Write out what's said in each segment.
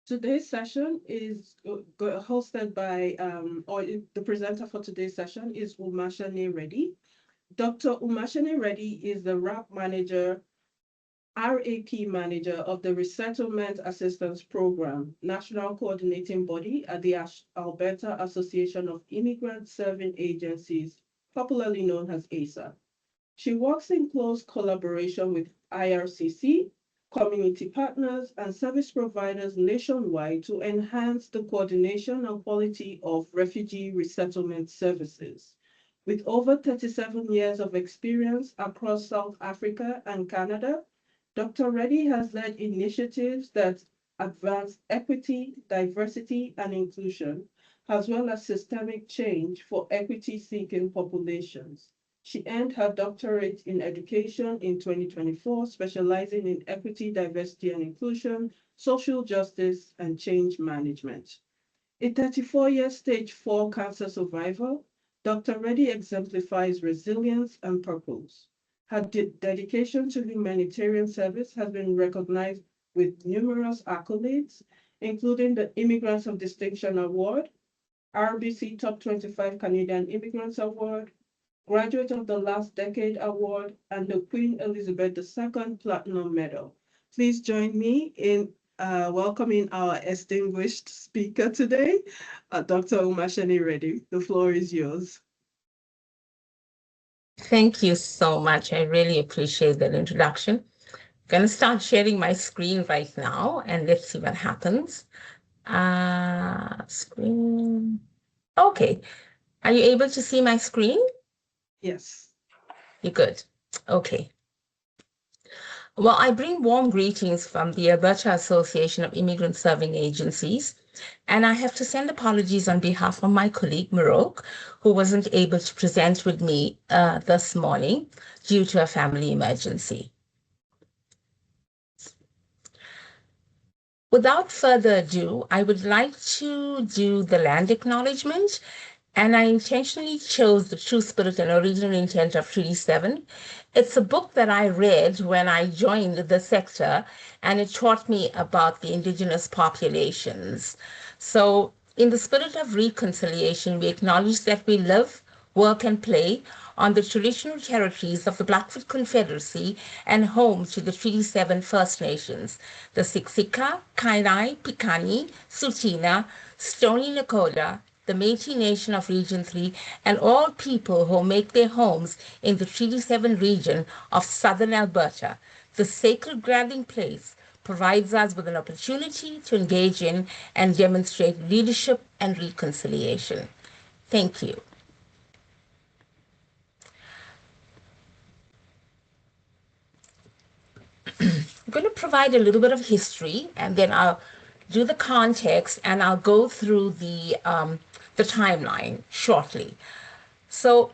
Today's session is hosted by, the presenter for today's session is Umashane Reddy. Dr. Umashane Reddy is the RAP manager of the Resettlement Assistance Program, national coordinating body at the Alberta Association of Immigrant Serving Agencies, popularly known as ASA. She works in close collaboration with IRCC, community partners, and service providers nationwide to enhance the coordination and quality of refugee resettlement services. With over 37 years of experience across South Africa and Canada, Dr. Reddy has led initiatives that advance equity, diversity, and inclusion, as well as systemic change for equity-seeking populations. She earned her doctorate in education in 2024, specializing in equity, diversity and inclusion, social justice, and change management. A 34-year stage 4 cancer survivor, Dr. Reddy exemplifies resilience and purpose. Her dedication to humanitarian service has been recognized with numerous accolades, including the Immigrants of Distinction Award, RBC Top 25 Canadian Immigrants Award, Graduate of the Last Decade Award, and the Queen Elizabeth II Platinum Medal. Please join me in welcoming our distinguished speaker today, Dr. Umashani Reddy. The floor is yours. Thank you so much. I really appreciate that introduction. I'm going to start sharing my screen right now, and let's see what happens. Screen. Okay. Are you able to see my screen? Yes. You're good. Okay. Well, I bring warm greetings from the Alberta Association of Immigrant Serving Agencies, and I have to send apologies on behalf of my colleague, Maroke, who wasn't able to present with me this morning due to a family emergency. Without further ado, I would like to do the land acknowledgement, and I intentionally chose The True Spirit and Original Intent of Treaty 7. It's a book that I read when I joined the sector, and it taught me about the indigenous populations. So in the spirit of reconciliation, we acknowledge that we live, work, and play on the traditional territories of the Blackfoot Confederacy and home to the Treaty 7 First Nations, the Siksika, Kainai, Piikani, Tsuut'ina, Stoney Nakoda, the Métis Nation of Region 3, and all people who make their homes in the Treaty 7 region of southern Alberta. The sacred grounding place provides us with an opportunity to engage in and demonstrate leadership and reconciliation. Thank you. I'm going to provide a little bit of history, and then I'll do the context, and I'll go through the timeline shortly. So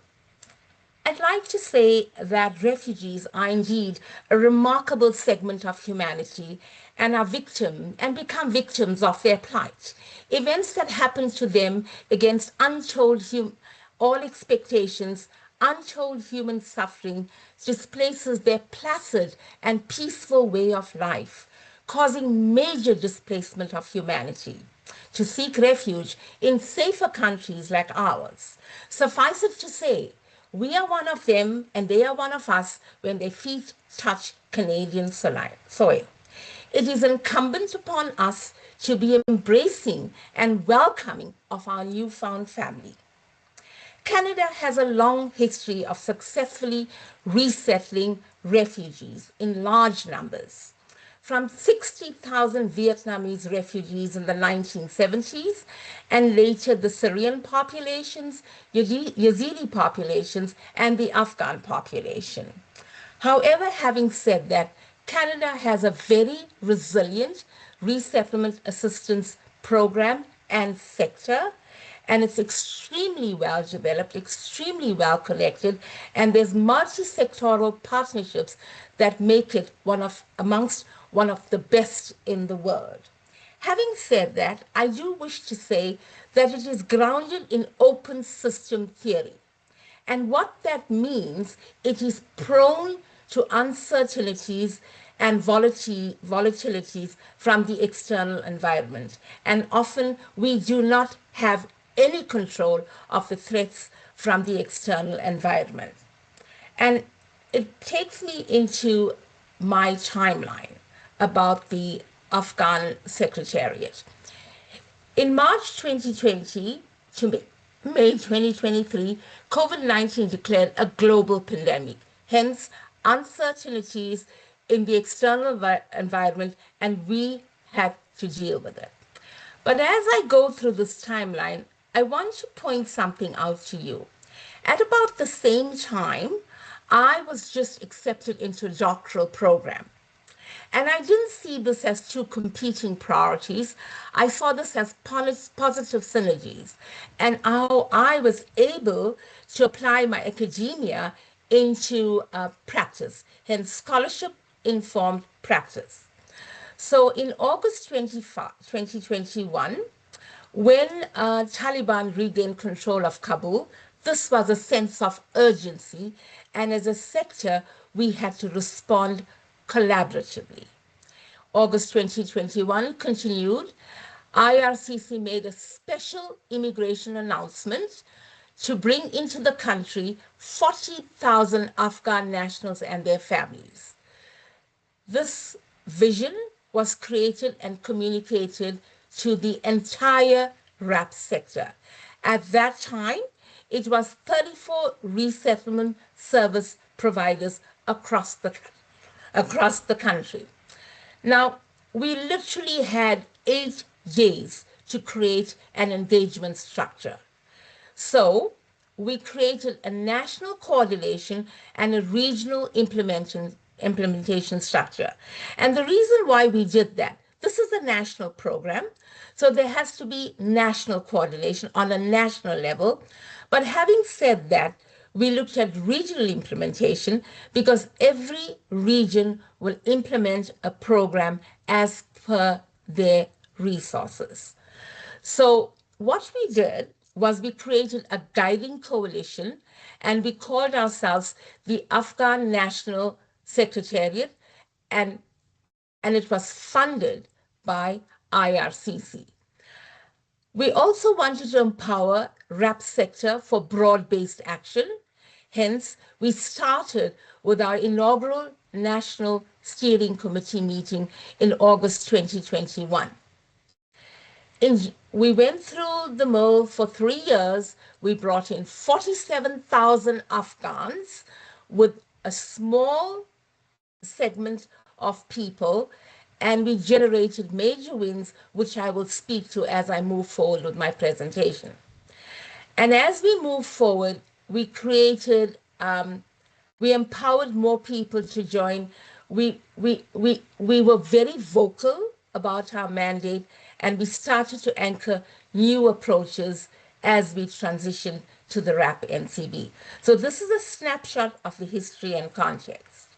I'd like to say that refugees are indeed a remarkable segment of humanity and become victims of their plight. Events that happen to them against all expectations, untold human suffering displaces their placid and peaceful way of life, causing major displacement of humanity to seek refuge in safer countries like ours. Suffice it to say, we are one of them and they are one of us when their feet touch Canadian soil. It is incumbent upon us to be embracing and welcoming of our newfound family. Canada has a long history of successfully resettling refugees in large numbers. From 60,000 Vietnamese refugees in the 1970s, and later the Syrian populations, Yazidi populations, and the Afghan population. However, having said that, Canada has a very resilient resettlement assistance program and sector, and it's extremely well developed, extremely well connected, and there's multi-sectoral partnerships that make it amongst one of the best in the world. Having said that, I do wish to say that it is grounded in open system theory. And what that means, it is prone to uncertainties and volatilities from the external environment. And often we do not have any control of the threats from the external environment. And it takes me into my timeline about the Afghan Secretariat. In March 2020 to May 2023, COVID-19 declared a global pandemic, hence uncertainties in the external environment, and we had to deal with it. But as I go through this timeline, I want to point something out to you. At about the same time, I was just accepted into a doctoral program. And I didn't see this as two competing priorities. I saw this as positive synergies and how I was able to apply my academia into practice, hence scholarship-informed practice. So in August 2021, when Taliban regained control of Kabul, this was a sense of urgency, and as a sector, we had to respond collaboratively. August 2021 continued. IRCC made a special immigration announcement to bring into the country 40,000 Afghan nationals and their families. This vision was created and communicated to the entire RAP sector. At that time, it was 34 resettlement service providers across the country. Now, we literally had 8 days to create an engagement structure. So we created a national coordination and a regional implementation structure. And the reason why we did that, this is a national program, so there has to be national coordination on a national level. But having said that, we looked at regional implementation because every region will implement a program as per their resources. So what we did was we created a guiding coalition, and we called ourselves the Afghan National Secretariat, and it was funded by IRCC. We also wanted to empower RAP sector for broad-based action. Hence, we started with our inaugural National Steering Committee meeting in August 2021. We went through the mill for 3 years. We brought in 47,000 Afghans with a small segment of people, and we generated major wins, which I will speak to as I move forward with my presentation. And as we move forward, we created, we empowered more people to join. We were very vocal about our mandate, and we started to anchor new approaches as we transitioned to the RAP NCB. So this is a snapshot of the history and context.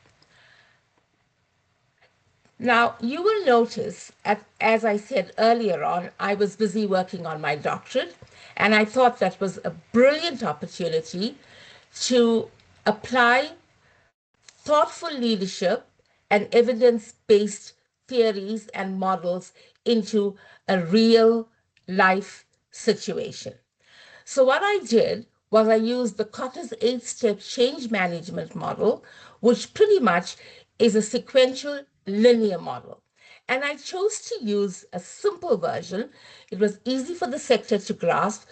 Now, you will notice, as I said earlier on, I was busy working on my doctorate, and I thought that was a brilliant opportunity to apply thoughtful leadership and evidence-based theories and models into a real life situation. So what I did was I used the Kotter's 8-step change management model, which pretty much is a sequential linear model. And I chose to use a simple version. It was easy for the sector to grasp.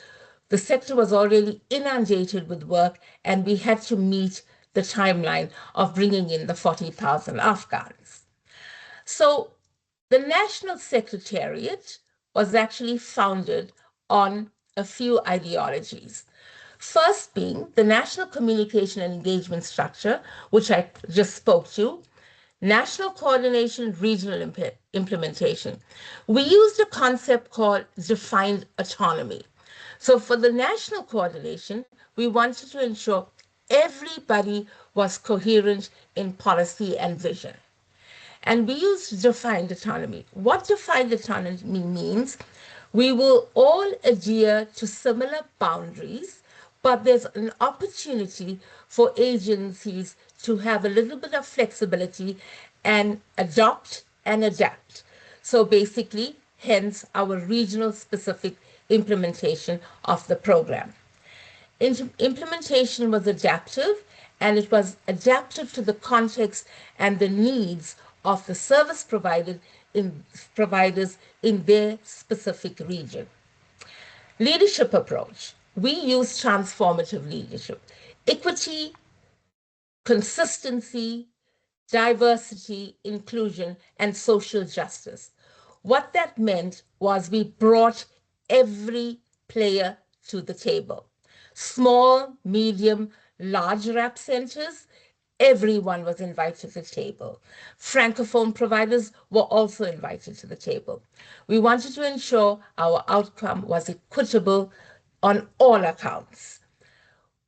The sector was already inundated with work, and we had to meet the timeline of bringing in the 40,000 Afghans. So the National Secretariat was actually founded on a few ideologies. First being the National Communication and Engagement Structure, which I just spoke to, national coordination, regional implementation. We used a concept called defined autonomy. So for the national coordination, we wanted to ensure everybody was coherent in policy and vision. And we used defined autonomy. What defined autonomy means, we will all adhere to similar boundaries, but there's an opportunity for agencies to have a little bit of flexibility and adopt and adapt. So basically, hence our regional specific implementation of the program. Implementation was adaptive, and it was adaptive to the context and the needs of the service providers in their specific region. Leadership approach. We use transformative leadership. Equity, consistency, diversity, inclusion, and social justice. What that meant was we brought every player to the table. Small, medium, large rap centers, everyone was invited to the table. Francophone providers were also invited to the table. We wanted to ensure our outcome was equitable on all accounts.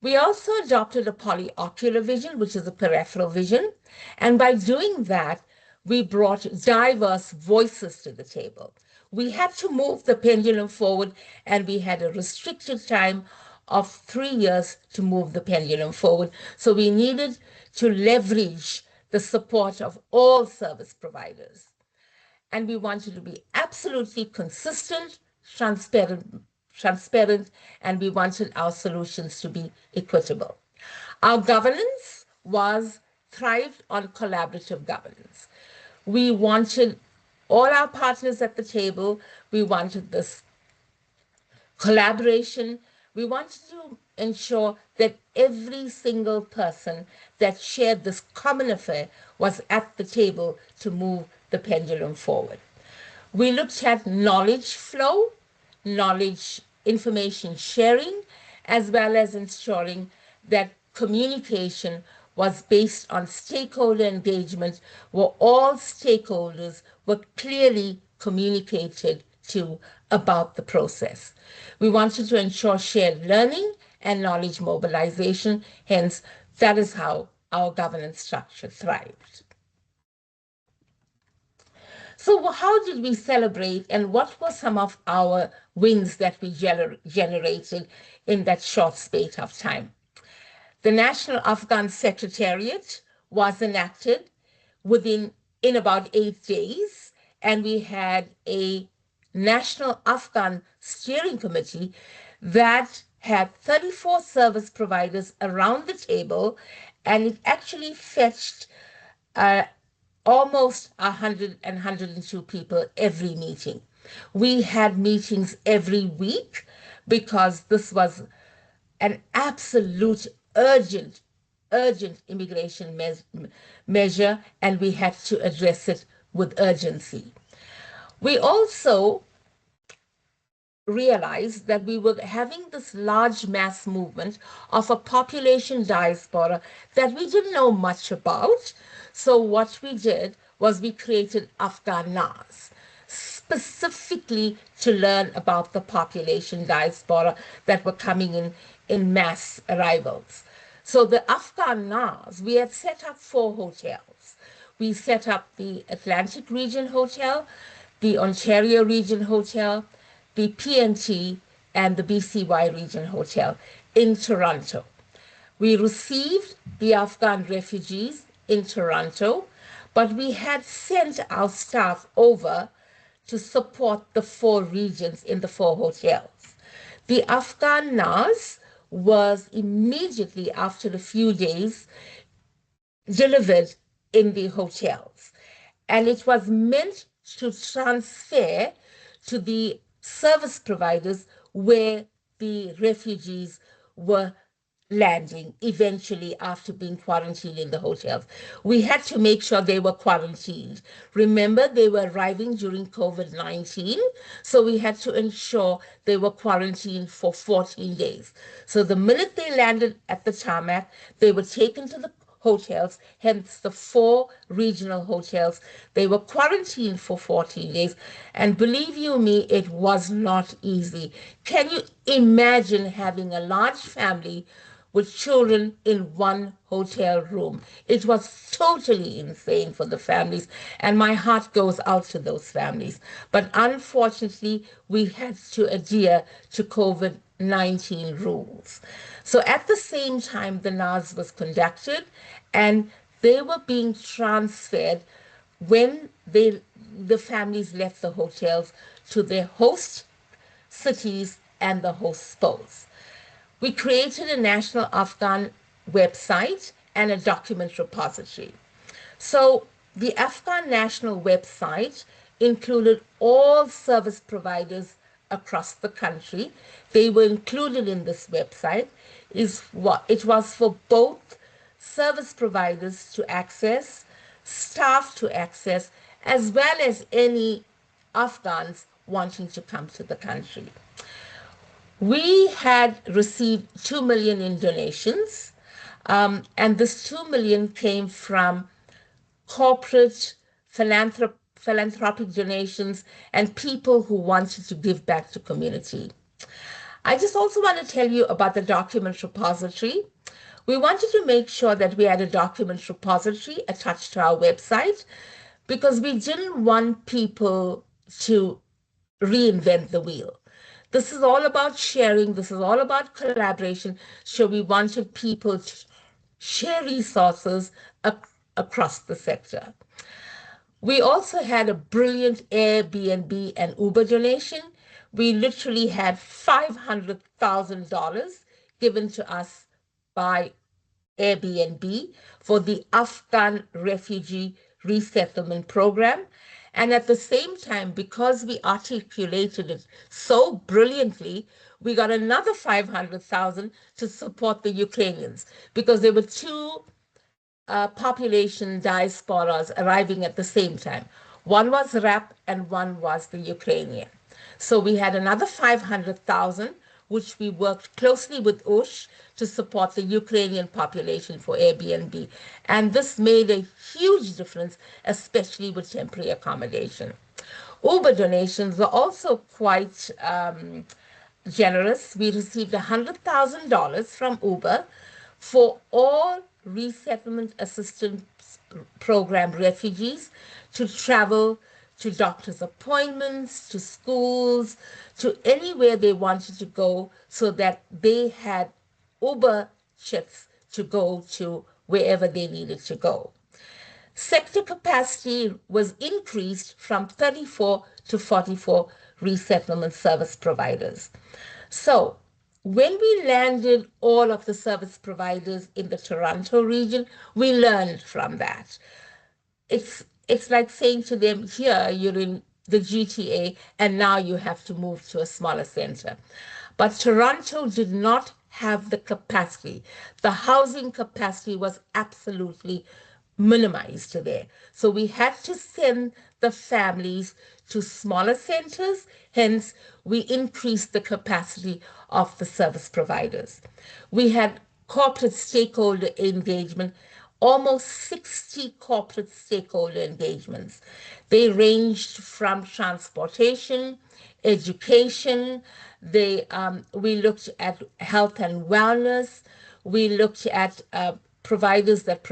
We also adopted a polyocular vision, which is a peripheral vision. And by doing that, we brought diverse voices to the table. We had to move the pendulum forward, and we had a restricted time of 3 years to move the pendulum forward. So we needed to leverage the support of all service providers. And we wanted to be absolutely consistent, transparent, and we wanted our solutions to be equitable. Our governance was thrived on collaborative governance. We wanted all our partners at the table. We wanted this collaboration. We wanted to ensure that every single person that shared this common affair was at the table to move the pendulum forward. We looked at knowledge flow, knowledge information sharing, as well as ensuring that communication was based on stakeholder engagement, where all stakeholders were clearly communicated to about the process. We wanted to ensure shared learning and knowledge mobilization. Hence, that is how our governance structure thrived. So how did we celebrate, and what were some of our wins that we generated in that short space of time? The National Afghan Secretariat was enacted in about 8 days, and we had a National Afghan Steering Committee that had 34 service providers around the table, and it actually fetched almost 100 and 102 people every meeting. We had meetings every week because this was an absolute urgent immigration measure, and we had to address it with urgency. We also realized that we were having this large mass movement of a population diaspora that we didn't know much about. So what we did was we created Afghan NAS, specifically to learn about the population diaspora that were coming in mass arrivals. So the Afghan NAS, we had set up 4 hotels. We set up the Atlantic Region Hotel, the Ontario Region Hotel, the PNT, and the BCY Region Hotel in Toronto. We received the Afghan refugees in Toronto, but we had sent our staff over to support the 4 regions in the 4 hotels. The Afghan NAS was immediately after a few days delivered in the hotels, and it was meant to transfer to the service providers where the refugees were landing eventually after being quarantined in the hotels. We had to make sure they were quarantined. Remember, they were arriving during COVID-19, so we had to ensure they were quarantined for 14 days. So the minute they landed at the tarmac, they were taken to the hotels, hence the 4 regional hotels. They were quarantined for 14 days. And believe you me, it was not easy. Can you imagine having a large family with children in one hotel room? It was totally insane for the families, and my heart goes out to those families. But unfortunately, we had to adhere to COVID 19 rules. So at the same time, the NAS was conducted, and they were being transferred when the families left the hotels to their host cities and the host spouse. We created a national Afghan website and a document repository. So the Afghan national website included all service providers across the country. They were included in this website. It was for both service providers to access, staff to access, as well as any Afghans wanting to come to the country. We had received 2 million in donations, and this 2 million came from corporate philanthropic donations and people who wanted to give back to community. I just also want to tell you about the document repository. We wanted to make sure that we had a document repository attached to our website because we didn't want people to reinvent the wheel. This is all about sharing. This is all about collaboration. So we wanted people to share resources across the sector. We also had a brilliant Airbnb and Uber donation. We literally had $500,000 given to us by Airbnb for the Afghan refugee resettlement program. And at the same time, because we articulated it so brilliantly, we got another 500,000 to support the Ukrainians because there were two population diasporas arriving at the same time. One was RAP and one was the Ukrainian. So we had another 500,000, which we worked closely with USH to support the Ukrainian population for Airbnb. And this made a huge difference, especially with temporary accommodation. Uber donations were also quite generous. We received $100,000 from Uber for all resettlement assistance program refugees to travel to doctor's appointments, to schools, to anywhere they wanted to go so that they had Uber trips to go to wherever they needed to go. Sector capacity was increased from 34 to 44 resettlement service providers. So when we landed all of the service providers in the Toronto region, we learned from that. It's like saying to them, here you're in the GTA and now you have to move to a smaller center. But Toronto did not have the capacity. The housing capacity was absolutely minimized there. So we had to send the families to smaller centers. Hence, we increased the capacity of the service providers. We had corporate stakeholder engagement, almost 60 corporate stakeholder engagements. They ranged from transportation, education. We looked at health and wellness. We looked at providers that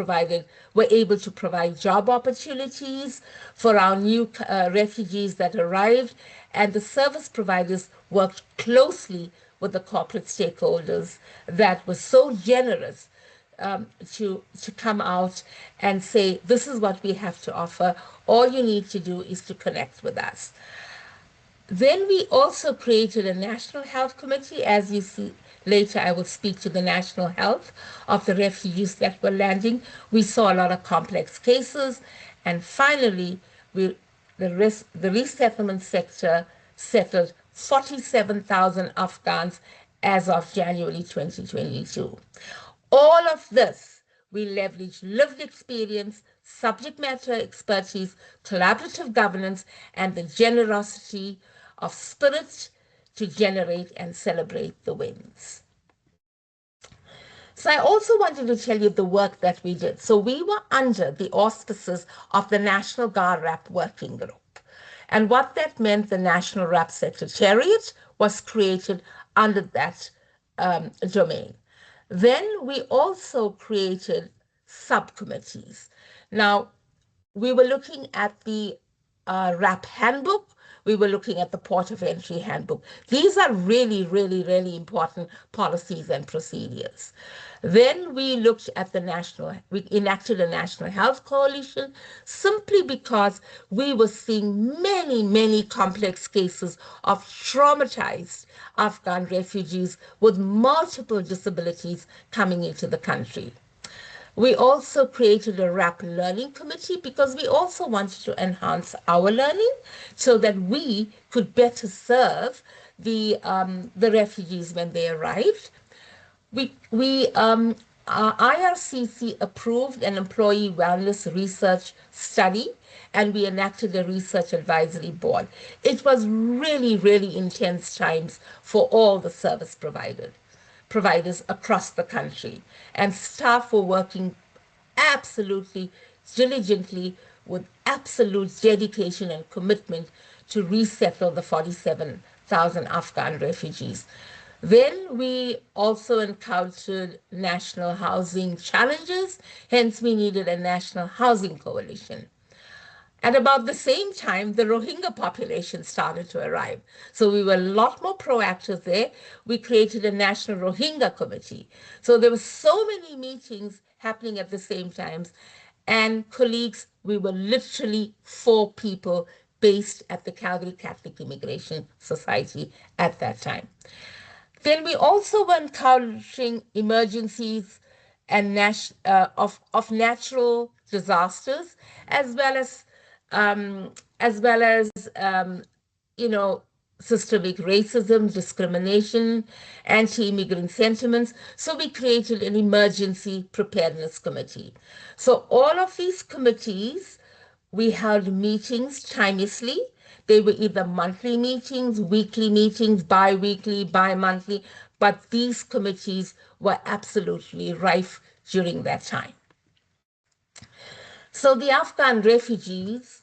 were able to provide job opportunities for our new refugees that arrived, and the service providers worked closely with the corporate stakeholders that were so generous to come out and say, this is what we have to offer. All you need to do is to connect with us. Then we also created a National Health Committee. As you see later, I will speak to the national health of the refugees that were landing. We saw a lot of complex cases. And finally, the resettlement sector settled 47,000 Afghans as of January 2022. All of this, we leveraged lived experience, subject matter expertise, collaborative governance, and the generosity of spirit to generate and celebrate the wins. So I also wanted to tell you the work that we did. So we were under the auspices of the National Guard RAP Working Group. And what that meant, the National RAP Secretariat was created under that domain. Then we also created subcommittees. Now, we were looking at the RAP handbook, we were looking at the Port of Entry Handbook. These are really, really, really important policies and procedures. Then we looked at we enacted a National Health Coalition simply because we were seeing many, many complex cases of traumatized Afghan refugees with multiple disabilities coming into the country. We also created a rapid learning committee because we also wanted to enhance our learning so that we could better serve the refugees when they arrived. IRCC approved an employee wellness research study, and we enacted a research advisory board. It was really, really intense times for all the service providers across the country, and staff were working absolutely diligently with absolute dedication and commitment to resettle the 47,000 Afghan refugees. Then we also encountered national housing challenges, hence we needed a national housing coalition. At about the same time, the Rohingya population started to arrive. So we were a lot more proactive there. We created a national Rohingya committee. So there were so many meetings happening at the same time. And colleagues, we were literally 4 people based at the Calgary Catholic Immigration Society at that time. Then we also were encountering emergencies and of natural disasters, as well as as well as you know, systemic racism, discrimination, anti-immigrant sentiments. So we created an emergency preparedness committee. So all of these committees, we held meetings timelessly. They were either monthly meetings, weekly meetings, bi-weekly, bi-monthly, but these committees were absolutely rife during that time. So the Afghan refugees,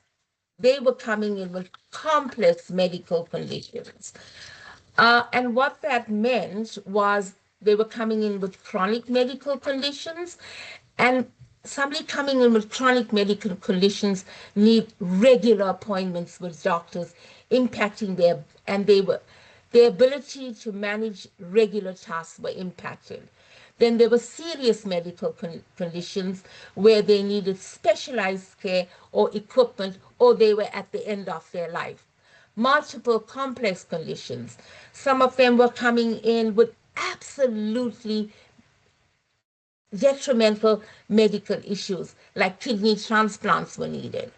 they were coming in with complex medical conditions. And what that meant was they were coming in with chronic medical conditions, and somebody coming in with chronic medical conditions need regular appointments with doctors, impacting their ability to manage regular tasks were impacted. Then there were serious medical conditions where they needed specialized care or equipment, or they were at the end of their life. Multiple complex conditions. Some of them were coming in with absolutely detrimental medical issues, like kidney transplants were needed.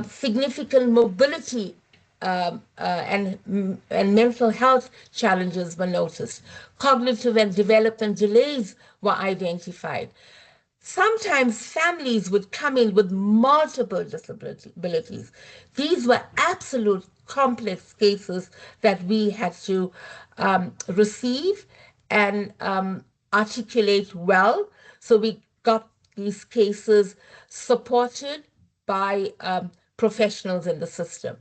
Significant mobility and mental health challenges were noticed. Cognitive and development delays were identified. Sometimes families would come in with multiple disabilities. These were absolute complex cases that we had to receive and articulate well. So we got these cases supported by professionals in the system.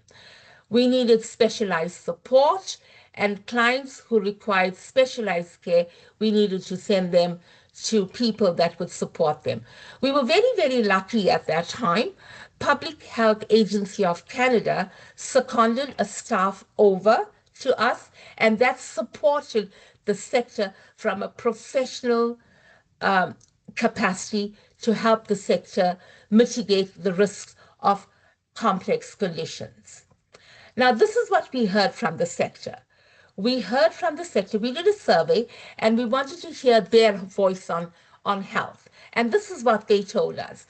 We needed specialized support, and clients who required specialized care, we needed to send them to people that would support them. We were very, very lucky at that time. Public Health Agency of Canada seconded a staff over to us, and that supported the sector from a professional capacity to help the sector mitigate the risks of complex conditions. Now, this is what we heard from the sector. We heard from the sector, we did a survey, and we wanted to hear their voice on health. And this is what they told us.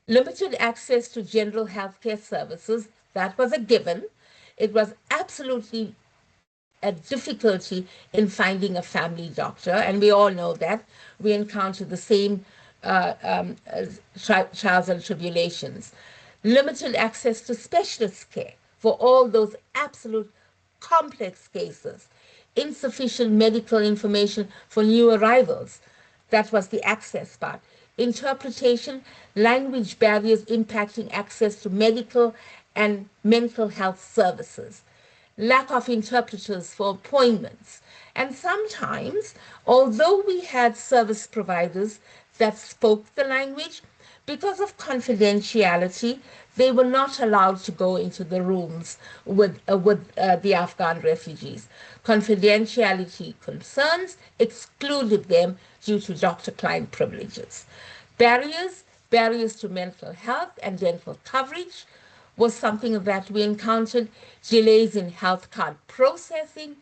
Limited access to general healthcare services, that was a given. It was absolutely a difficulty in finding a family doctor, and we all know that. We encounter the same trials and tribulations. Limited access to specialist care for all those absolute complex cases. Insufficient medical information for new arrivals. That was the access part. Interpretation, language barriers impacting access to medical and mental health services. Lack of interpreters for appointments. And sometimes, although we had service providers that spoke the language, Because of confidentiality, they were not allowed to go into the rooms with the Afghan refugees. Confidentiality concerns excluded them due to doctor-client privileges. Barriers, barriers to mental health and dental coverage was something that we encountered. Delays in health card processing,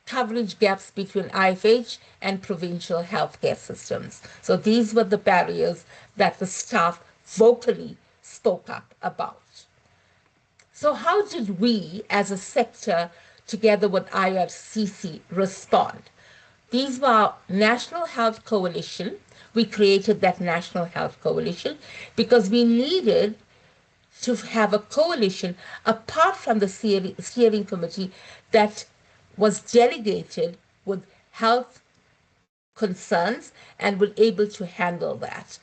coverage gaps between IFH and provincial healthcare systems. So these were the barriers that the staff vocally spoke up about. So how did we as a sector together with IRCC respond? These were our National Health Coalition. We created that National Health Coalition because we needed to have a coalition apart from the steering committee that was delegated with health concerns and were able to handle that.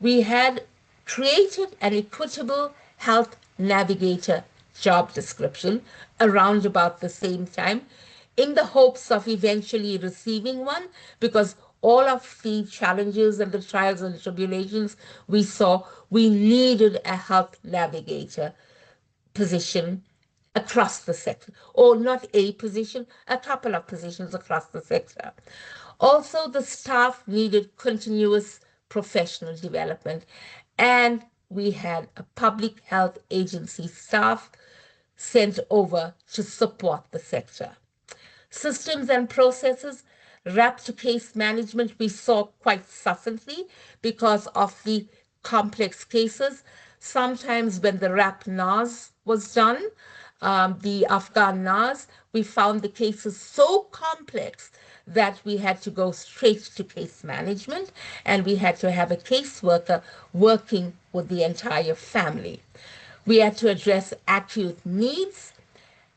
We had created an equitable health navigator job description around about the same time in the hopes of eventually receiving one, because all of the challenges and the trials and tribulations we saw, we needed a health navigator position across the sector, or not a position, a couple of positions across the sector. Also, the staff needed continuous professional development, and we had a public health agency staff sent over to support the sector. Systems and processes, RAP to case management, we saw quite succinctly because of the complex cases. Sometimes when the RAP NAS was done, the Afghan NAS, we found the cases so complex that we had to go straight to case management, and we had to have a caseworker working with the entire family. We had to address acute needs,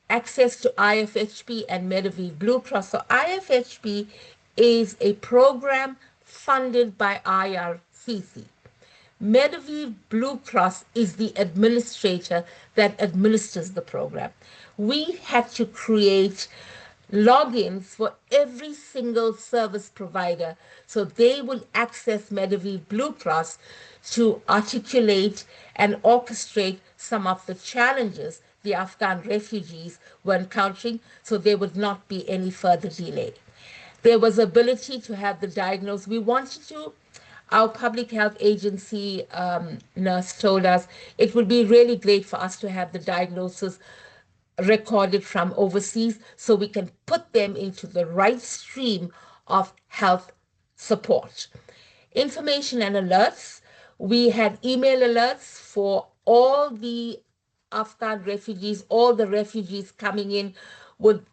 access to IFHP and Mediviv Blue Cross. So IFHP is a program funded by IRCC. Mediviv Blue Cross is the administrator that administers the program. We had to create logins for every single service provider so they would access Mediviv Blue Cross to articulate and orchestrate some of the challenges the Afghan refugees were encountering, so there would not be any further delay. There was ability to have the diagnosis. We wanted to, our public health agency nurse told us it would be really great for us to have the diagnosis recorded from overseas so we can put them into the right stream of health support. Information and alerts. We had email alerts for all the Afghan refugees, all the refugees coming in with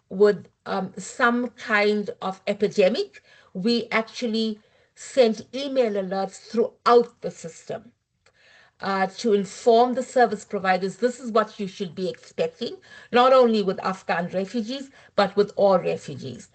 some kind of epidemic. We actually sent email alerts throughout the system to inform the service providers this is what you should be expecting, not only with Afghan refugees, but with all refugees.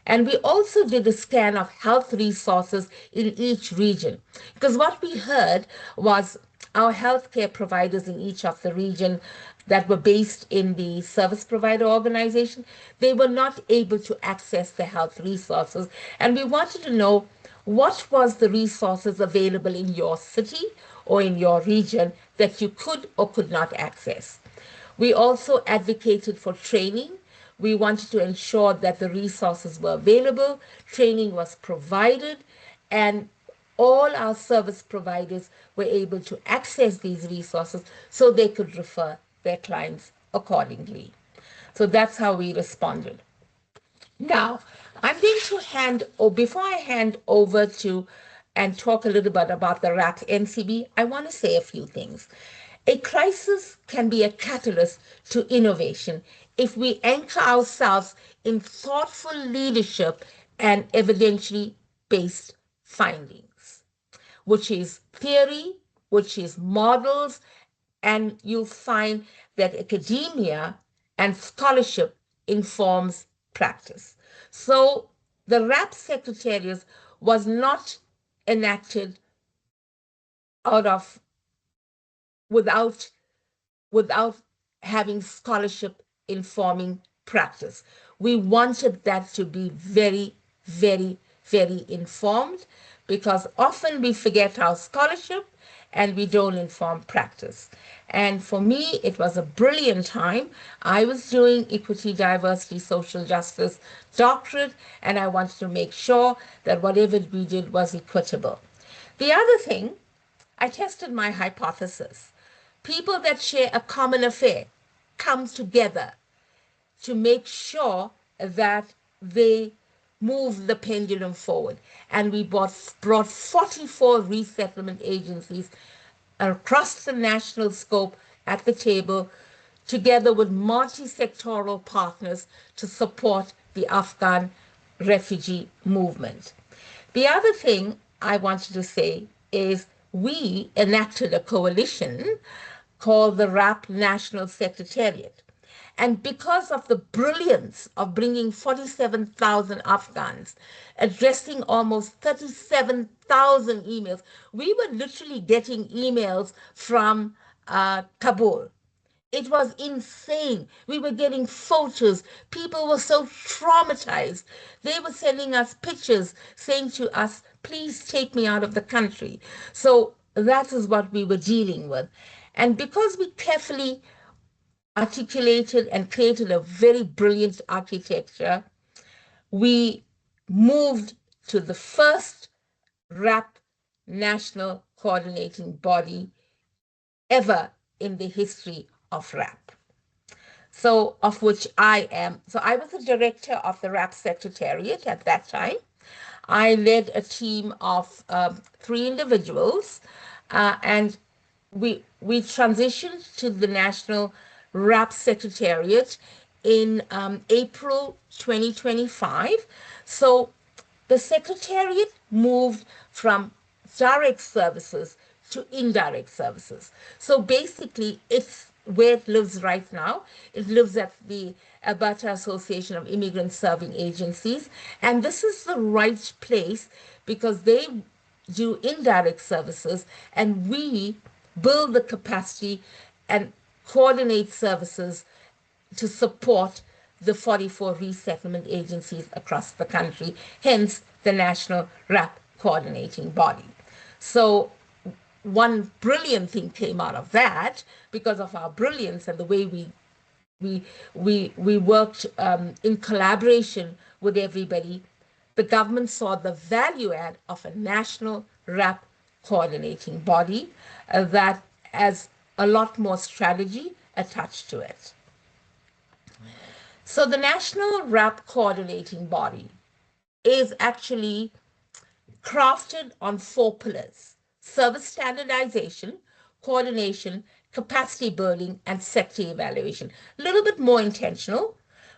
And we also did a scan of health resources in each region, because what we heard was our healthcare providers in each of the region that were based in the service provider organization, they were not able to access the health resources. And we wanted to know what was the resources available in your city or in your region that you could or could not access. We also advocated for training. We wanted to ensure that the resources were available, training was provided, and all our service providers were able to access these resources so they could refer their clients accordingly. So that's how we responded. Now, I'm going to before I hand over to and talk a little bit about the RAC NCB, I want to say a few things. A crisis can be a catalyst to innovation if we anchor ourselves in thoughtful leadership and evidentially based findings, which is theory, which is models, and you'll find that academia and scholarship informs practice. So the RAP Secretariat was not enacted out of without having scholarship informing practice. We wanted that to be very, very, very informed, because often we forget our scholarship and we don't inform practice. And for me, it was a brilliant time. I was doing equity, diversity, social justice doctorate, and I wanted to make sure that whatever we did was equitable. The other thing, I tested my hypothesis. People that share a common affair come together to make sure that they move the pendulum forward. And we brought 44 resettlement agencies across the national scope at the table, together with multi-sectoral partners to support the Afghan refugee movement. The other thing I wanted to say is we enacted a coalition called the RAP National Secretariat. And because of the brilliance of bringing 47,000 Afghans, addressing almost 37,000 emails, we were literally getting emails from Kabul. It was insane. We were getting photos. People were so traumatized. They were sending us pictures saying to us, please take me out of the country. So that is what we were dealing with. And because we carefully articulated and created a very brilliant architecture, we moved to the first RAP national coordinating body ever in the history of RAP. So of which I am. So I was the director of the RAP Secretariat at that time. I led a team of 3 individuals, and we transitioned to the National RAP Secretariat in April 2025. So the Secretariat moved from direct services to indirect services. So basically, it's where it lives right now. It lives at the Alberta Association of Immigrant Serving Agencies. And this is the right place because they do indirect services and we build the capacity and coordinate services to support the 44 resettlement agencies across the country, hence the National RAP Coordinating Body. So one brilliant thing came out of that because of our brilliance and the way we worked in collaboration with everybody. The government saw the value add of a national RAP coordinating body that has a lot more strategy attached to it. So the National RAP Coordinating Body is actually crafted on 4 pillars: service standardization, coordination, capacity building, and sector evaluation. A little bit more intentional,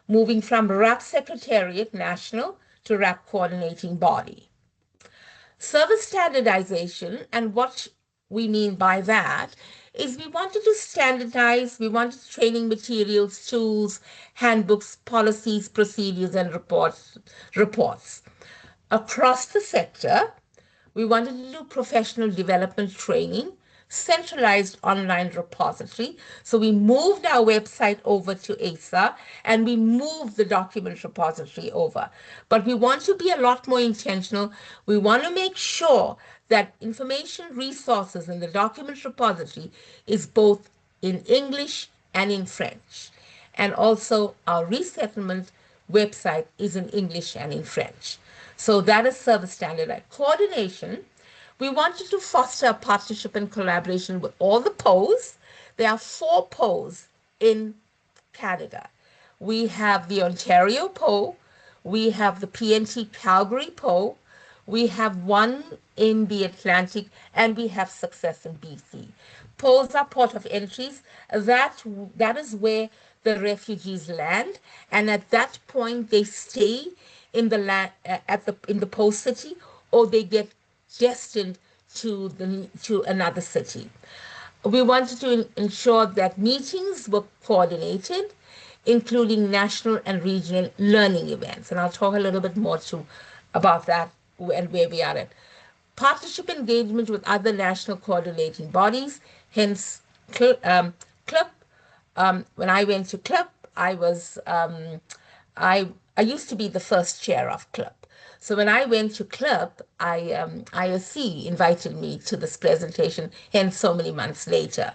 moving from RAP Secretariat National to RAP Coordinating Body. Service standardization, and what we mean by that is we wanted to standardize, we wanted training materials, tools, handbooks, policies, procedures, and reports. Across the sector, we wanted to do professional development training, centralized online repository. So we moved our website over to ASA and we moved the document repository over. But we want to be a lot more intentional. We want to make sure that information resources in the document repository is both in English and in French. And also our resettlement website is in English and in French. So that is service standard. Coordination, we wanted to foster a partnership and collaboration with all the POs. There are 4 POs in Canada. We have the Ontario PO, we have the PNT Calgary PO, we have one in the Atlantic, and we have Success in BC. POs are port of entries. That is where the refugees land, and at that point they stay in the land in the post city, or they get destined to another city. We wanted to ensure that meetings were coordinated, including national and regional learning events. And I'll talk a little bit more about that and where we are at. Partnership engagement with other national coordinating bodies, hence CLIP. When I went to CLIP, I used to be the first chair of CLIP. So when I went to CLIP, ISC invited me to this presentation, hence so many months later.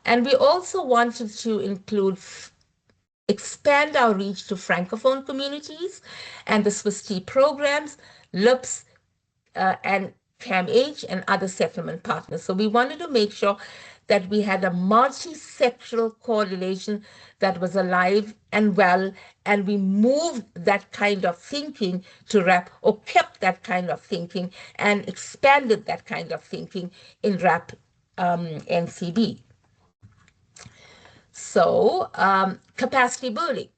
And we also wanted to include expand our reach to Francophone communities and the Swiss Tea programs, LIPS, and CAMH and other settlement partners. So we wanted to make sure that we had a multi-sectoral coordination that was alive and well, and we moved that kind of thinking to RAP, or kept that kind of thinking and expanded that kind of thinking in RAP NCB. So capacity building.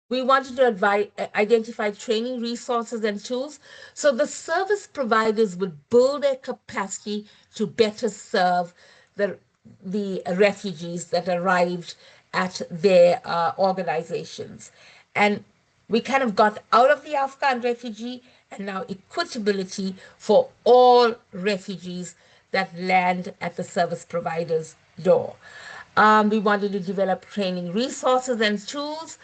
We wanted to identify training resources and tools so the service providers would build their capacity to better serve the refugees that arrived at their organizations. And we kind of got out of the Afghan refugee and now equitability for all refugees that land at the service provider's door. We wanted to develop training resources and tools,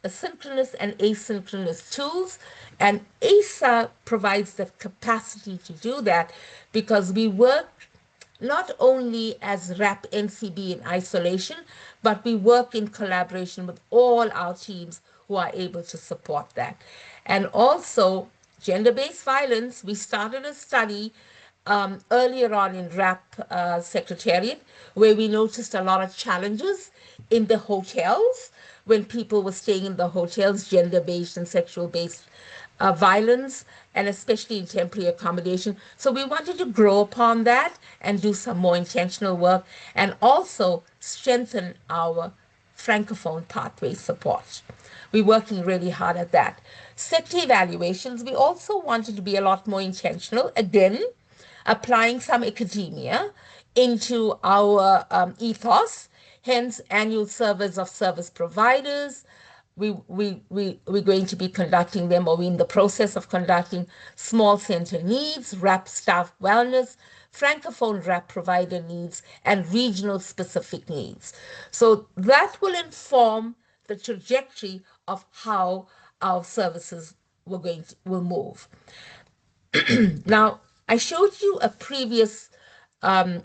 synchronous and asynchronous tools, and ASA provides the capacity to do that because we work not only as RAP NCB in isolation, but we work in collaboration with all our teams who are able to support that. And also, gender-based violence, we started a study earlier on in RAP Secretariat, where we noticed a lot of challenges in the hotels when people were staying in the hotels, gender-based and sexual-based violence, and especially in temporary accommodation. So we wanted to grow upon that and do some more intentional work and also strengthen our Francophone pathway support. We're working really hard at that. Sector evaluations, we also wanted to be a lot more intentional. Again, applying some academia into our ethos, hence annual surveys of service providers. We're going to be conducting them, or we're in the process of conducting small center needs, RAP staff wellness, Francophone RAP provider needs, and regional specific needs. So that will inform the trajectory of how our services will move. Now, I showed you a previous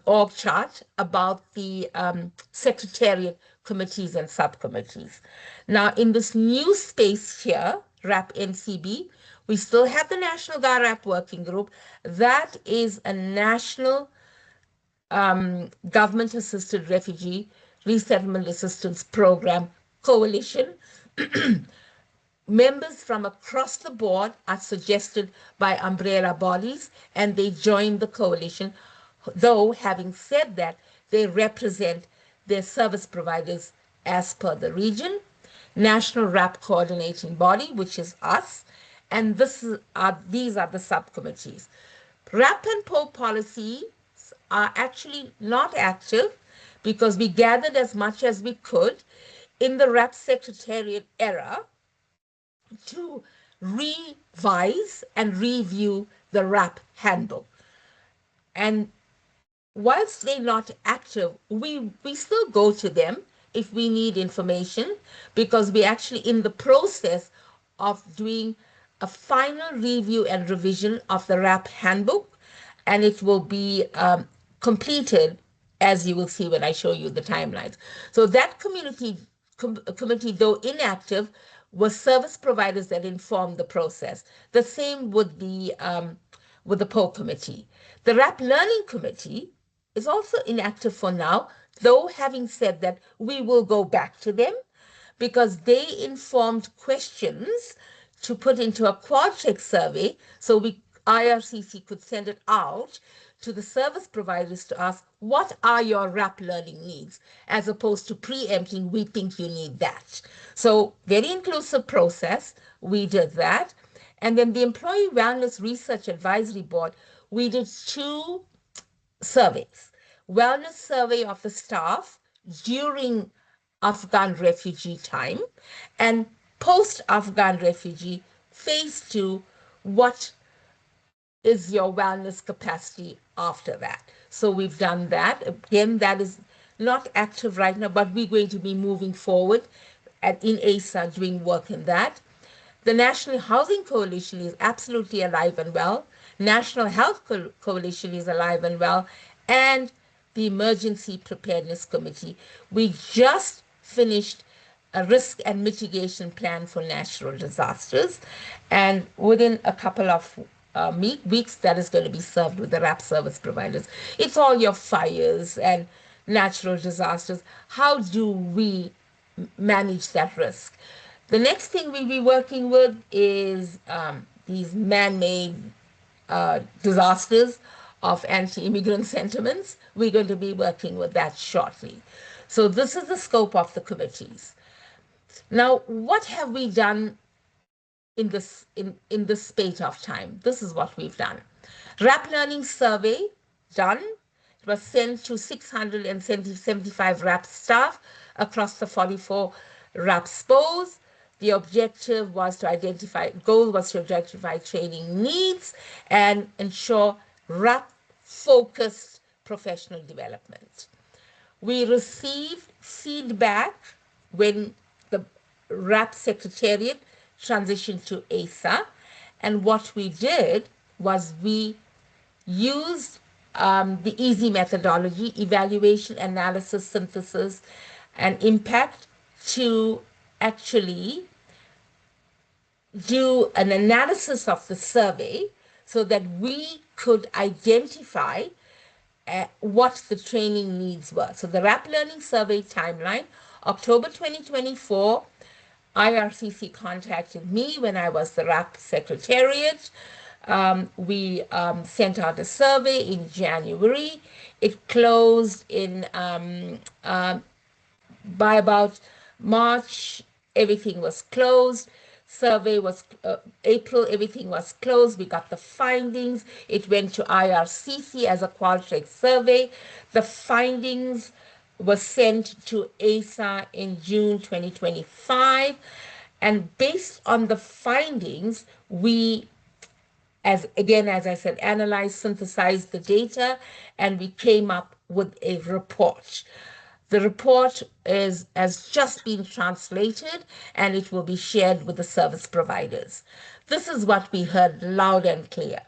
org chart about the Secretariat committees and subcommittees. Now, in this new space here, RAP NCB, we still have the National Guard RAP Working Group. That is a national government-assisted refugee resettlement assistance program coalition. Members from across the board are suggested by umbrella bodies, and they join the coalition, though having said that, they represent their service providers as per the region, National RAP Coordinating Body, which is us, and these are the subcommittees. RAP and PO policies are actually not active because we gathered as much as we could in the RAP Secretariat era to revise and review the RAP handbook. And whilst they're not active, we still go to them if we need information, because we're actually in the process of doing a final review and revision of the RAP handbook, and it will be completed, as you will see when I show you the timelines. So that committee, though inactive, was service providers that informed the process. The same with the PO committee. The RAP Learning Committee is also inactive for now, though having said that, we will go back to them because they informed questions to put into a quad-check survey so IRCC could send it out to the service providers to ask, what are your RAP learning needs, as opposed to preempting, we think you need that. So very inclusive process, we did that. And then the Employee Wellness Research Advisory Board, we did 2 surveys. Wellness survey of the staff during Afghan refugee time, and post-Afghan refugee, phase 2, what is your wellness capacity after that? So we've done that. Again, that is not active right now, but we're going to be moving forward in ASA doing work in that. The National Housing Coalition is absolutely alive and well. National Health Coalition is alive and well. And the Emergency Preparedness Committee. We just finished a risk and mitigation plan for natural disasters. And within a couple of weeks, that is going to be served with the RAP service providers. It's all your fires and natural disasters. How do we manage that risk? The next thing we'll be working with is these man-made disasters of anti-immigrant sentiments. We're going to be working with that shortly. So this is the scope of the committees. Now, what have we done in this spate of time? This is what we've done. RAP Learning Survey, done. It was sent to 675 RAP staff across the 44 RAP SPOs. The objective was to identify training needs and ensure RAP-focused professional development. We received feedback when the RAP Secretariat transitioned to ASA, and what we did was we used the EASY methodology, evaluation, analysis, synthesis, and impact, to actually do an analysis of the survey so that we could identify what the training needs were. So the RAP Learning Survey timeline, October 2024, IRCC contacted me when I was the RAP Secretariat. We sent out a survey in January. It closed in by about March. Everything was closed. Survey was April, everything was closed. We got the findings. It went to IRCC as a Qualtrics survey. The findings were sent to ASA in June 2025. And based on the findings, we, as I said, analyzed, synthesized the data, and we came up with a report. The report has just been translated, and it will be shared with the service providers. This is what we heard loud and clear.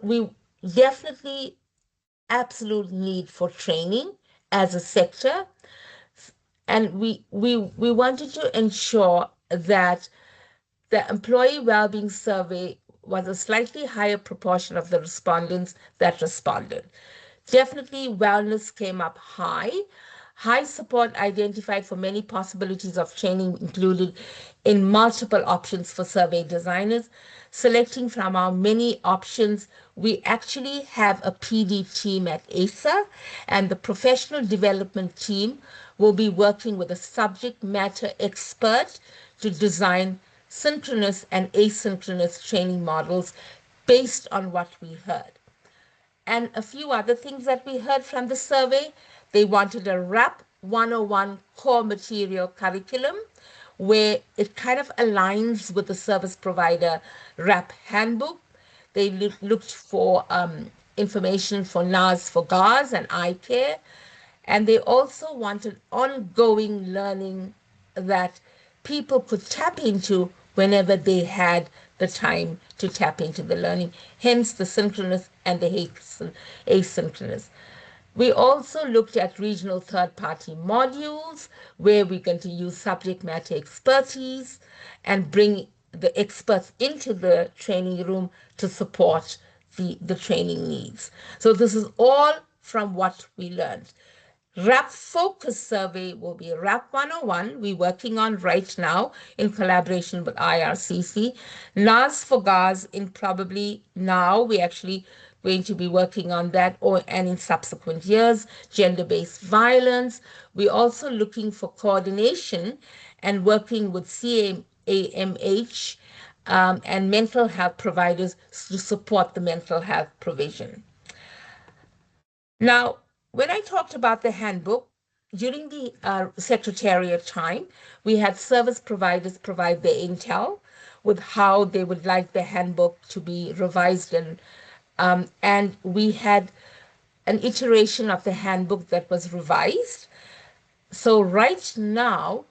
We definitely absolute need for training as a sector, and we wanted to ensure that the employee well-being survey was a slightly higher proportion of the respondents that responded. Definitely wellness came up high. High support identified for many possibilities of training included in multiple options for survey designers. Selecting from our many options, we actually have a PD team at ASA, and the professional development team will be working with a subject matter expert to design synchronous and asynchronous training models based on what we heard. And a few other things that we heard from the survey. They wanted a RAP 101 core material curriculum where it kind of aligns with the service provider RAP handbook. They looked for information for NAS for GARS and eye care. And they also wanted ongoing learning that people could tap into whenever they had the time to tap into the learning, hence the synchronous and the asynchronous. We also looked at regional third-party modules where we're going to use subject matter expertise and bring the experts into the training room to support the training needs. So this is all from what we learned. RAP focus survey will be RAP 101. We're working on right now in collaboration with IRCC. NAS for GARS in probably now. We're actually going to be working on that and in subsequent years. Gender-based violence. We're also looking for coordination and working with CAMH and mental health providers to support the mental health provision. Now, when I talked about the handbook, during the Secretariat time, we had service providers provide their intel with how they would like the handbook to be revised, and we had an iteration of the handbook that was revised. So right now,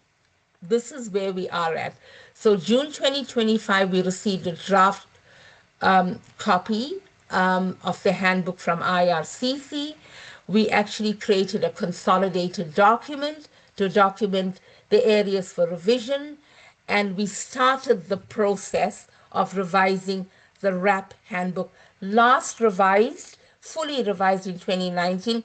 this is where we are at. So June 2025, we received a draft copy of the handbook from IRCC. We actually created a consolidated document to document the areas for revision, and we started the process of revising the RAP handbook. Last revised, fully revised in 2019,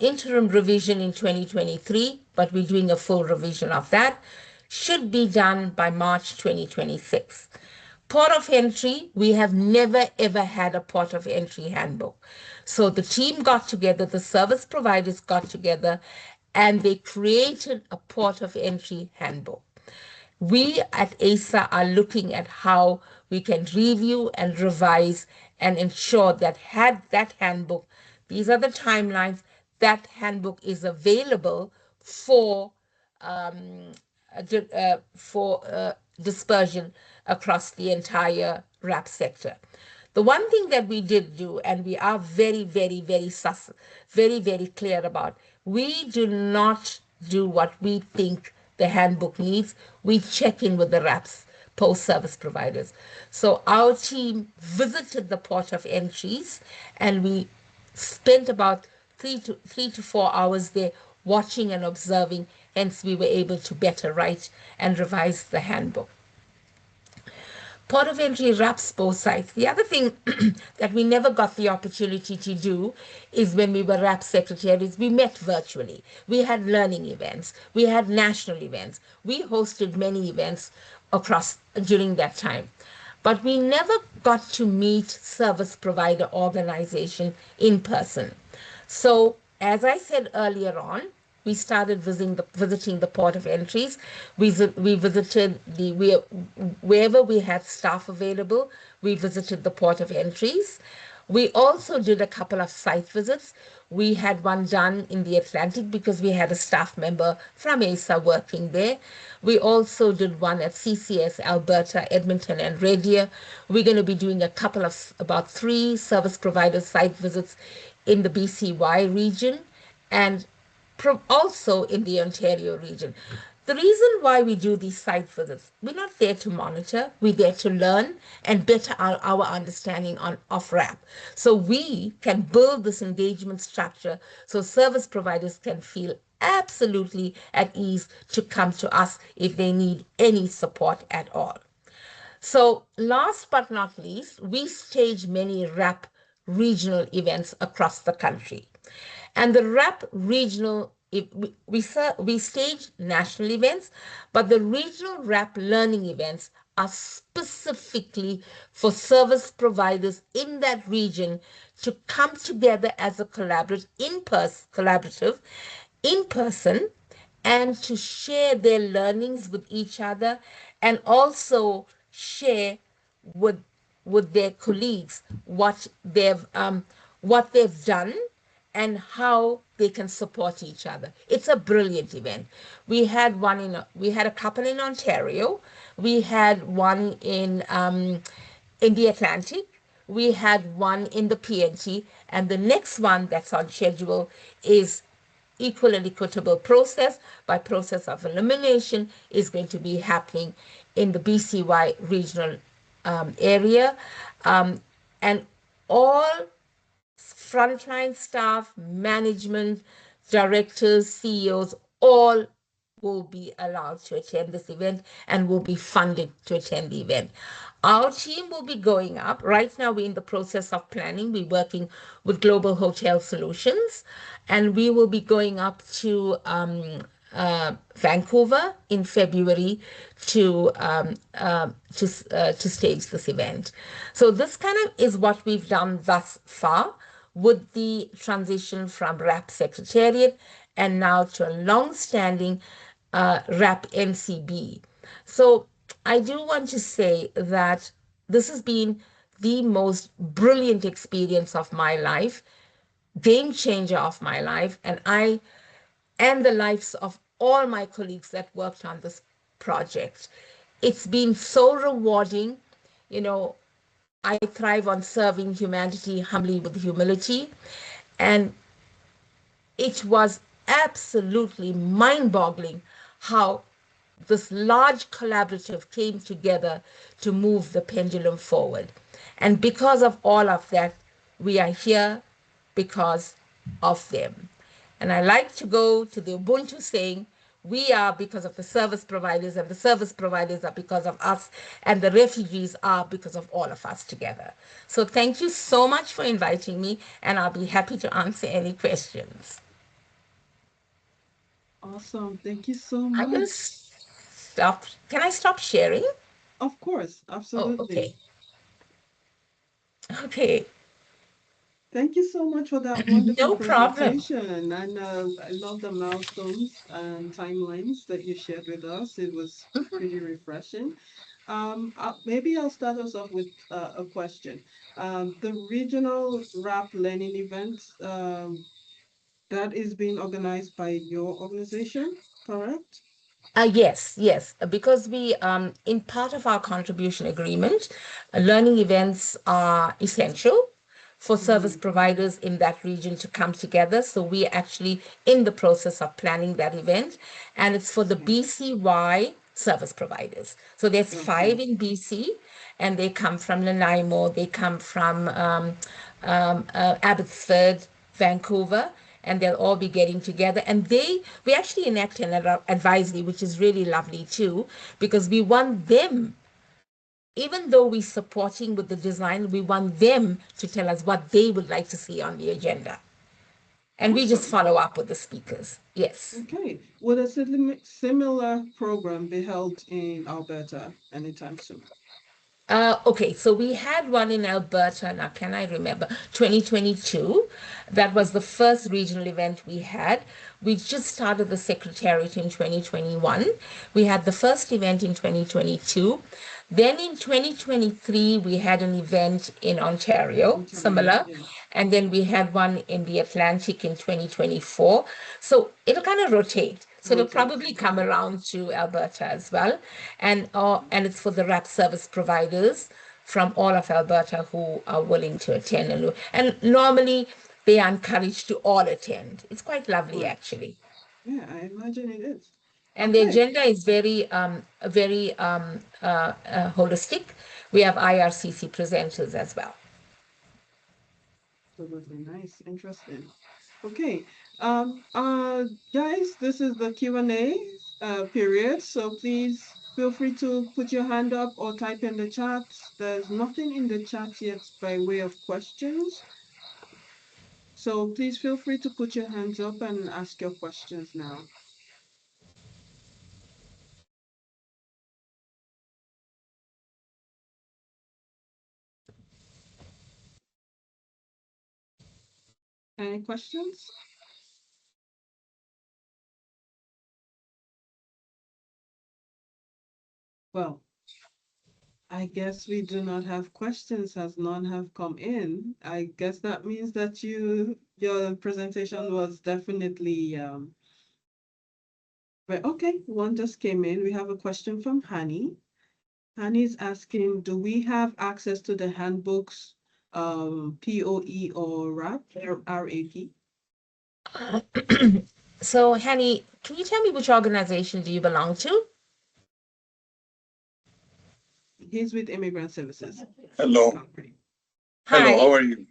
interim revision in 2023, but we're doing a full revision of that. Should be done by March 2026. Port of entry, we have never ever had a port of entry handbook. So the team got together, the service providers got together, and they created a port of entry handbook. We at ASA are looking at how we can review and revise and ensure that that handbook, these are the timelines, that handbook is available for dispersion across the entire RAP sector. The one thing that we did do, and we are very, very, very, very clear about, we do not do what we think the handbook needs. We check in with the RAPs, post-service providers. So our team visited the port of entries, and we spent about 3 to 4 hours there watching and observing. Hence, we were able to better write and revise the handbook. Port of entry wraps both sides. The other thing that we never got the opportunity to do is when we were RAP secretaries, we met virtually. We had learning events. We had national events. We hosted many events across during that time. But we never got to meet service provider organization in person. So, as I said earlier on, we started visiting the port of entries. We visited wherever we had staff available, we visited the port of entries. We also did a couple of site visits. We had one done in the Atlantic because we had a staff member from ASA working there. We also did one at CCS, Alberta, Edmonton, and Red Deer. We're going to be doing a couple of about 3 service provider site visits in the BCY region and also in the Ontario region. The reason why we do these site visits, we're not there to monitor, we're there to learn and better our understanding of RAP. So we can build this engagement structure so service providers can feel absolutely at ease to come to us if they need any support at all. So last but not least, we stage many RAP regional events across the country. And the RAP regional, we stage national events, but the regional RAP learning events are specifically for service providers in that region to come together as a collaborative in person and to share their learnings with each other and also share with their colleagues what they've done and how they can support each other. It's a brilliant event. We had a couple in Ontario. We had one in the Atlantic. We had one in the PNT, and the next one that's on schedule is equal and equitable process by process of elimination is going to be happening in the BCY regional area, and all frontline staff, management, directors, CEOs, all will be allowed to attend this event and will be funded to attend the event. Our team will be going up. Right now, we're in the process of planning. We're working with Global Hotel Solutions, and we will be going up to Vancouver in February to stage this event. So this kind of is what we've done thus far with the transition from RAP Secretariat and now to a long-standing RAP NCB. So I do want to say that this has been the most brilliant experience of my life, game changer of my life, and the lives of all my colleagues that worked on this project. It's been so rewarding. I thrive on serving humanity humbly with humility, and it was absolutely mind-boggling how this large collaborative came together to move the pendulum forward. And because of all of that, we are here because of them. And I like to go to the Ubuntu saying, we are because of the service providers, and the service providers are because of us, and the refugees are because of all of us together. So thank you so much for inviting me, and I'll be happy to answer any questions. Awesome. Thank you so I'm going to much. stop. Can I stop sharing? Of course, Oh, absolutely. okay. Okay. Thank you so much for that wonderful No problem. presentation. And I love the milestones and timelines that you shared with us. It was pretty refreshing. Maybe I'll start us off with a question. The regional rap learning event that is being organized by your organization, correct? Yes, yes, because we, in part of our contribution agreement, learning events are essential for service Mm-hmm. providers in that region to come together. So we are actually in the process of planning that event, and it's for the Okay. BCY service providers. So there's Okay. 5 in BC, and they come from Nanaimo, they come from Abbotsford, Vancouver, and they'll all be getting together. And we actually enact an advisory, which is really lovely too, because we want them, even though we're supporting with the design, we want them to tell us what they would like to see on the agenda. And we just Awesome. follow up with the speakers. Yes. Okay. Will a similar program be held in Alberta anytime soon? Okay, so we had one in Alberta, now can I remember? 2022. That was the first regional event we had. We just started the Secretariat in 2021. We had the first event in 2022. Then in 2023, we had an event in Ontario, Ontario, similar. yeah. And then we had one in the Atlantic in 2024. So it'll kind of rotate. So it'll Rotate. probably come Okay. around to Alberta as well. And it's for the RAP service providers from all of Alberta who are willing to attend. And normally they are encouraged to all attend. It's quite lovely, Right. actually. Yeah, I imagine it is. And the Okay. agenda is very holistic. We have IRCC presenters as well. Absolutely nice. Interesting. Okay. Guys, this is the Q&A period, so please feel free to put your hand up or type in the chat. There's nothing in the chat yet by way of questions, so please feel free to put your hands up and ask your questions now. Any questions? Well, I guess we do not have questions as none have come in. I guess that means that your presentation was definitely but okay, one just came in. We have a question from Hani. Hani is asking, do we have access to the handbooks, POE or RAP? So, Henny, can you tell me which organization do you belong to? He's with Immigrant Services. Hello. Calgary. Hello, Hi. how are you?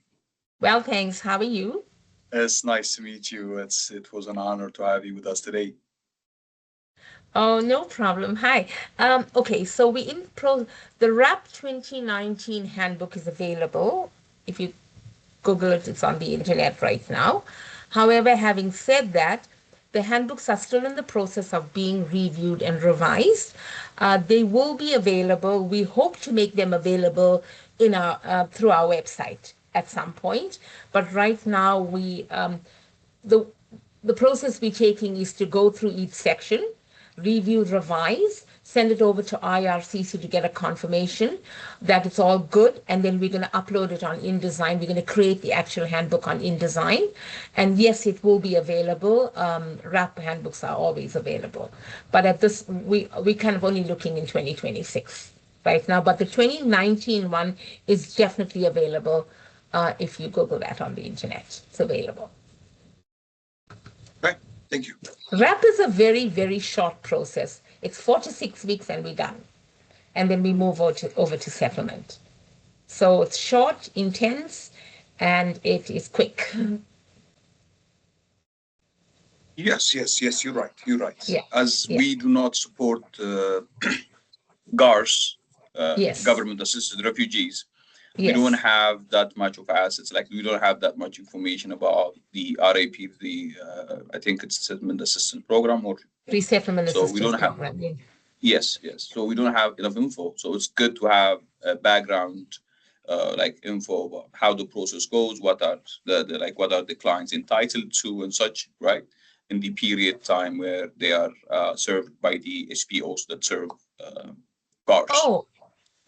Well, thanks. How are you? It's nice to meet you. It was an honor to have you with us today. Oh, no problem. Hi. Okay, so we in pro the RAP 2019 handbook is available. If you Google it, it's on the internet right now. However, having said that, the handbooks are still in the process of being reviewed and revised. They will be available. We hope to make them available in our through our website at some point. But right now, the the process we're taking is to go through each section, review, revise, send it over to IRCC to get a confirmation that it's all good, and then we're going to upload it on InDesign. We're going to create the actual handbook on InDesign, and yes, it will be available. RAP handbooks are always available, but at this, we kind of only looking in 2026 right now. But the 2019 one is definitely available. If you Google that on the internet, it's available. Okay, thank you. RAP is a very, very short process. It's 4 to 6 weeks and we're done. And then we move over to settlement. So it's short, intense, and it is quick. Yes, you're right. You're right. Yeah. As Yeah. we do not support GARS, Yes. government assisted refugees, we Yes. don't have that much of assets. Like we don't have that much information about the RAP, I think it's settlement assistance program, or Resettlement so we assistance don't have. program. Yeah. Yes. So we don't have enough info. So it's good to have a background, like info about how the process goes, what are what are the clients entitled to and such, right? In the period time where they are served by the SPOs that serve GARS. Oh,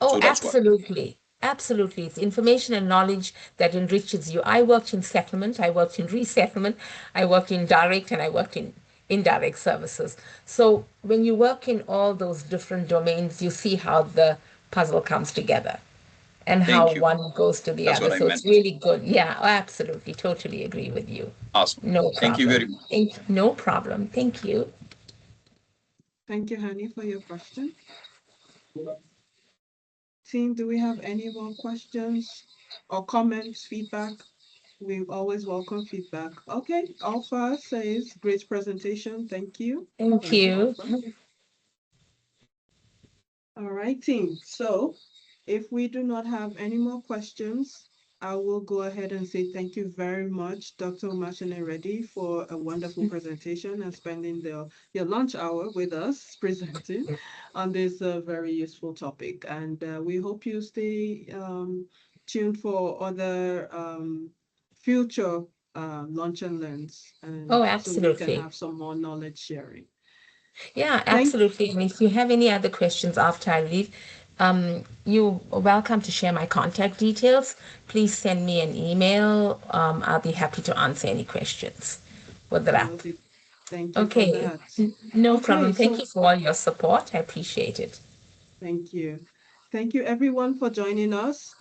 So that's why. absolutely. Absolutely. It's information and knowledge that enriches you. I worked in settlement, I worked in resettlement, I worked in direct, and I worked in indirect services. So when you work in all those different domains, you see how the puzzle comes together and how Thank you. one goes to the That's other. what I So it's meant. really good. Yeah, absolutely. Totally agree with you. Awesome. No problem. Thank you very much. No problem. Thank you. Thank you, Hani, for your question. Team, do we have any more questions or comments, feedback? We always welcome feedback. Okay, Alpha says, great presentation. Thank you. Thank you. Alpha. All right, team. So if we do not have any more questions, I will go ahead and say thank you very much, Dr. Mashinaredi, for a wonderful presentation and spending your lunch hour with us presenting on this very useful topic. And we hope you stay tuned for other future lunch and learns, and Oh, so we can absolutely. have some more knowledge sharing. Yeah, Thank absolutely. And if you have any other questions after I leave, you're welcome to share my contact details. Please send me an email. I'll be happy to answer any questions with that. will be. Thank you for Okay, that. no Okay, problem. Thank so you for all your support. I appreciate it. thank you. Thank you everyone for joining us.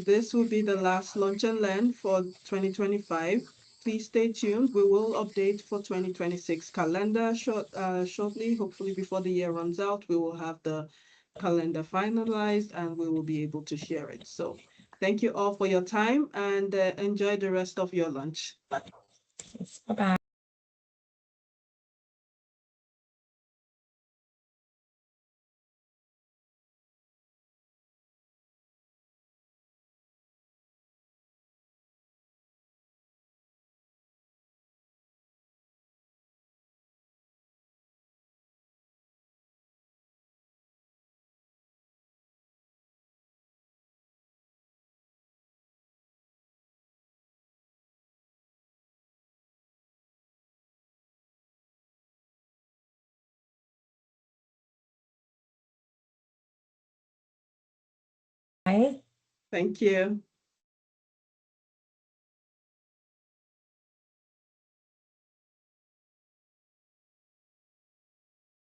This will be the last Lunch and Learn for 2025. Please stay tuned. We will update for 2026 calendar shortly. Hopefully before the year runs out, we will have the calendar finalized and we will be able to share it. So thank you all for your time and enjoy the rest of your lunch. Bye-bye. Thank you.